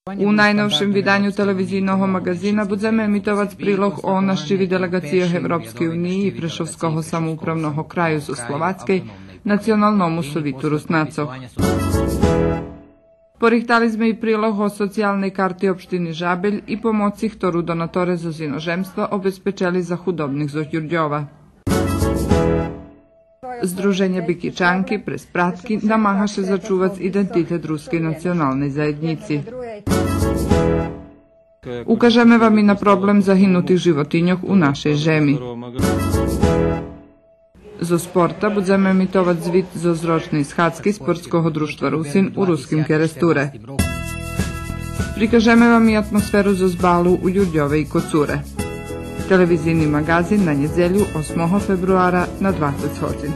U najnovšem vydanju televizijného magazína budeme emitovať príloh o naštívi delegácie Európskej únii i Prešovského samoupravného kraju zo Slovackej nacionalnomu sovitu Rusnacoh. Porihtali sme i príloh o socijalnej karti opštiny Žabelj i pomoci, ktorú donatore zo inozemstva obezpečali za chudobných zo Ďurďova. Združenje Bikičanki prez pratki namáhaše začuvať identitet ruskej nacionalnej zajednici. Ukažeme vam i na problem zahynutých životinjoh u našej žemi. Zo sporta budeme emitovať zvit zo zročnej schádzky Sportského društva Rusin u ruskim Keresture. Prikažeme vam i atmosferu zo zbalu u Ďurďove i Kocure. Televizijni magazin na nedjelju 8. februara na 20 hodin.